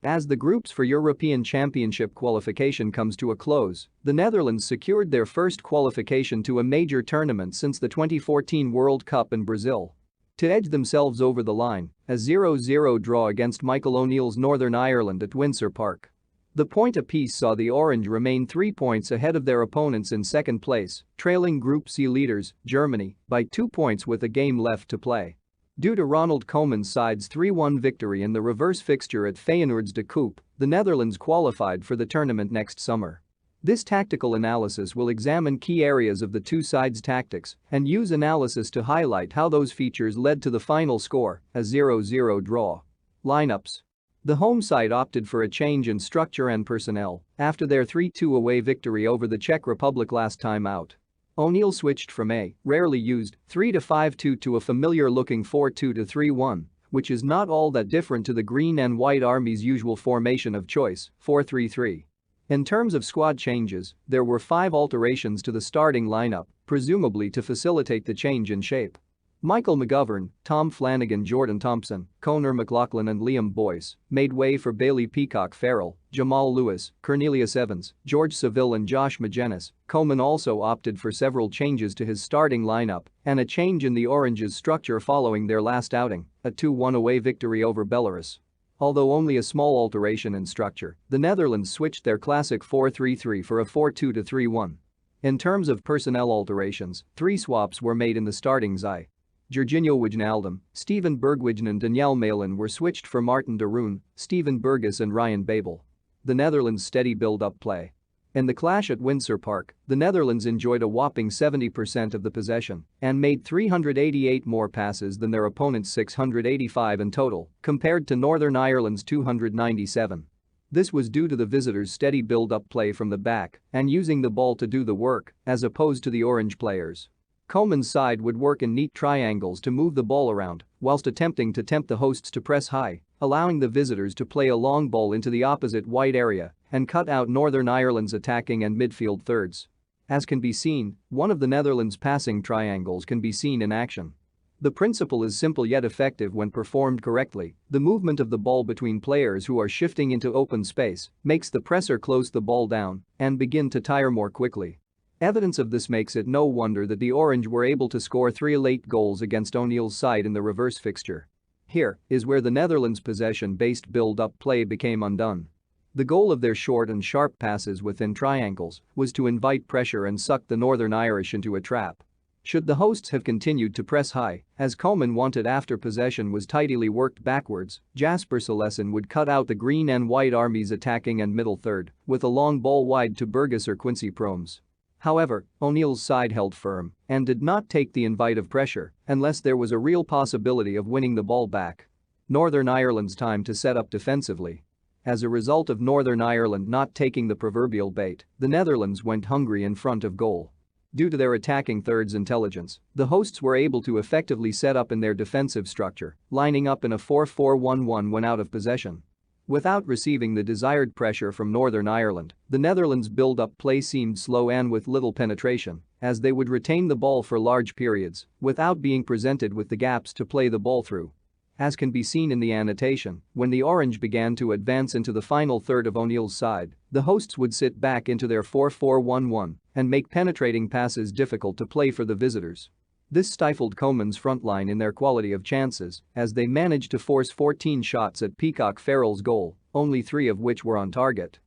As the groups for European Championship qualification comes to a close, the Netherlands secured their first qualification to a major tournament since the 2014 World Cup in Brazil. To edge themselves over the line, a 0-0 draw against Michael O'Neill's Northern Ireland at Windsor Park. The point apiece saw the Orange remain 3 points ahead of their opponents in second place, trailing Group C leaders, Germany, by 2 points with a game left to play. Due to Ronald Koeman's side's 3-1 victory in the reverse fixture at Feyenoord's De Kuip, the Netherlands qualified for the tournament next summer. This tactical analysis will examine key areas of the two sides' tactics and use analysis to highlight how those features led to the final score, a 0-0 draw. Lineups. The home side opted for a change in structure and personnel after their 3-2 away victory over the Czech Republic last time out. O'Neill switched from a rarely used 3-5-2 to a familiar-looking 4-2-3-1, which is not all that different to the Green and White Army's usual formation of choice, 4-3-3. In terms of squad changes, there were 5 alterations to the starting lineup, presumably to facilitate the change in shape. Michael McGovern, Tom Flanagan, Jordan Thompson, Conor McLaughlin and Liam Boyce made way for Bailey Peacock Farrell, Jamal Lewis, Cornelius Evans, George Saville and Josh Magennis. Koeman also opted for several changes to his starting lineup and a change in the Orange's structure following their last outing, a 2-1 away victory over Belarus. Although only a small alteration in structure, the Netherlands switched their classic 4-3-3 for a 4-2-3-1. In terms of personnel alterations, 3 swaps were made in the starting XI. Jorginho Wijnaldum, Steven Bergwijn and Danielle Malin were switched for Martin de Roon, Steven Berghuis and Ryan Babel. The Netherlands' steady build-up play. In the clash at Windsor Park, the Netherlands enjoyed a whopping 70% of the possession and made 388 more passes than their opponents' 685 in total, compared to Northern Ireland's 297. This was due to the visitors' steady build-up play from the back and using the ball to do the work, as opposed to the Orange players. Koeman's side would work in neat triangles to move the ball around whilst attempting to tempt the hosts to press high, allowing the visitors to play a long ball into the opposite white area and cut out Northern Ireland's attacking and midfield thirds. As can be seen, one of the Netherlands' passing triangles can be seen in action. The principle is simple yet effective when performed correctly. The movement of the ball between players who are shifting into open space makes the presser close the ball down and begin to tire more quickly. Evidence of this makes it no wonder that the Orange were able to score 3 late goals against O'Neill's side in the reverse fixture. Here is where the Netherlands' possession-based build-up play became undone. The goal of their short and sharp passes within triangles was to invite pressure and suck the Northern Irish into a trap. Should the hosts have continued to press high, as Koeman wanted after possession was tidily worked backwards, Jasper Cillessen would cut out the Green and White Army's attacking and middle third with a long ball wide to Berghuis or Quincy Promes. However, O'Neill's side held firm and did not take the invite of pressure unless there was a real possibility of winning the ball back. Northern Ireland's time to set up defensively. As a result of Northern Ireland not taking the proverbial bait, the Netherlands went hungry in front of goal. Due to their attacking third's intelligence, the hosts were able to effectively set up in their defensive structure, lining up in a 4-4-1-1 when out of possession. Without receiving the desired pressure from Northern Ireland, the Netherlands' build-up play seemed slow and with little penetration, as they would retain the ball for large periods without being presented with the gaps to play the ball through. As can be seen in the annotation, when the Orange began to advance into the final third of O'Neill's side, the hosts would sit back into their 4-4-1-1 and make penetrating passes difficult to play for the visitors. This stifled Koeman's front line in their quality of chances as they managed to force 14 shots at Peacock Farrell's goal, only 3 of which were on target.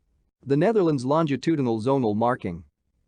The Netherlands' longitudinal zonal marking.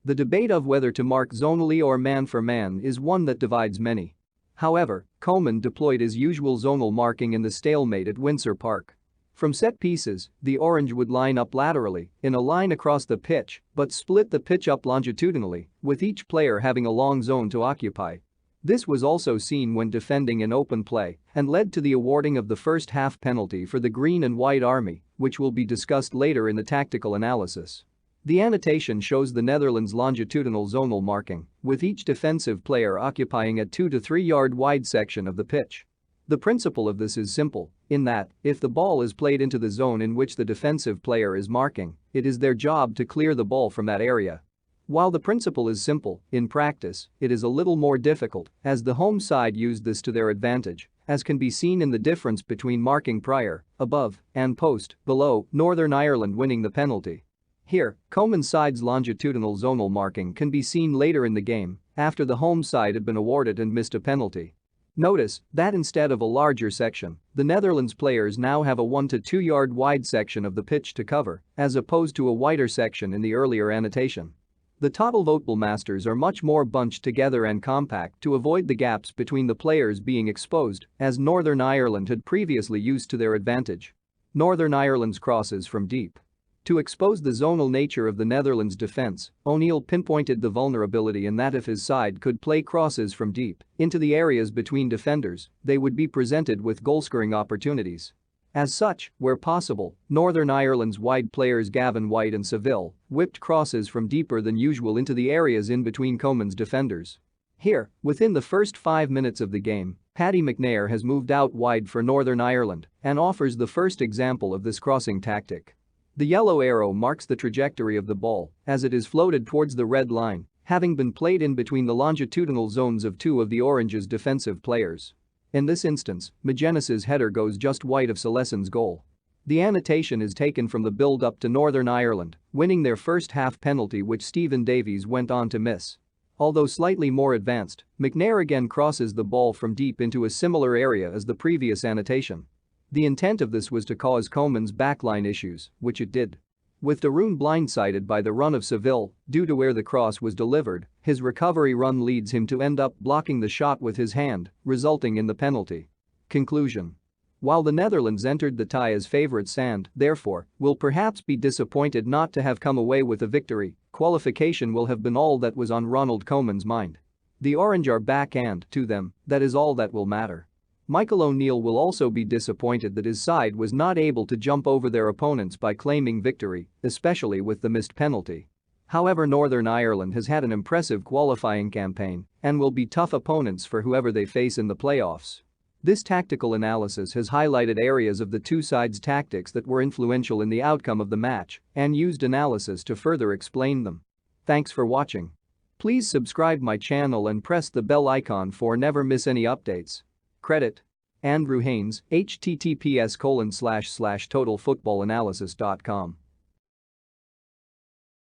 The debate of whether to mark zonally or man for man is one that divides many. However, Koeman deployed his usual zonal marking in the stalemate at Windsor Park. From set pieces, the Orange would line up laterally in a line across the pitch but split the pitch up longitudinally, with each player having a long zone to occupy. This was also seen when defending in open play and led to the awarding of the first half penalty for the Green and White Army, which will be discussed later in the tactical analysis. The annotation shows the Netherlands' longitudinal zonal marking, with each defensive player occupying a 2 to 3 yard wide section of the pitch. The principle of this is simple, in that, if the ball is played into the zone in which the defensive player is marking, it is their job to clear the ball from that area. While the principle is simple, in practice, it is a little more difficult as the home side used this to their advantage, as can be seen in the difference between marking prior, above, and post, below, Northern Ireland winning the penalty. Here, Coman's side's longitudinal zonal marking can be seen later in the game, after the home side had been awarded and missed a penalty. Notice that instead of a larger section, the Netherlands players now have a 1 to 2 yard wide section of the pitch to cover, as opposed to a wider section in the earlier annotation. The total vote masters are much more bunched together and compact to avoid the gaps between the players being exposed, as Northern Ireland had previously used to their advantage. Northern Ireland's crosses from deep. To expose the zonal nature of the Netherlands' defense, O'Neill pinpointed the vulnerability in that if his side could play crosses from deep into the areas between defenders, they would be presented with goal-scoring opportunities. As such, where possible, Northern Ireland's wide players Gavin White and Seville whipped crosses from deeper than usual into the areas in between Coman's defenders. Here, within the first 5 minutes of the game, Paddy McNair has moved out wide for Northern Ireland and offers the first example of this crossing tactic. The yellow arrow marks the trajectory of the ball as it is floated towards the red line, having been played in between the longitudinal zones of two of the Orange's defensive players. In this instance, Magennis's header goes just wide of Salessen's goal. The annotation is taken from the build-up to Northern Ireland winning their first half penalty which Stephen Davies went on to miss. Although slightly more advanced, McNair again crosses the ball from deep into a similar area as the previous annotation. The intent of this was to cause Coman's backline issues, which it did. With De Roon blindsided by the run of Seville due to where the cross was delivered, his recovery run leads him to end up blocking the shot with his hand, resulting in the penalty. Conclusion. While the Netherlands entered the tie as favourites and, therefore, will perhaps be disappointed not to have come away with a victory, qualification will have been all that was on Ronald Koeman's mind. The Orange are back and, to them, that is all that will matter. Michael O'Neill will also be disappointed that his side was not able to jump over their opponents by claiming victory, especially with the missed penalty. However, Northern Ireland has had an impressive qualifying campaign and will be tough opponents for whoever they face in the playoffs. This tactical analysis has highlighted areas of the two sides' tactics that were influential in the outcome of the match and used analysis to further explain them. Thanks for watching. Please subscribe my channel and press the bell icon for never miss any updates. Credit: Andrew Haynes, https://totalfootballanalysis.com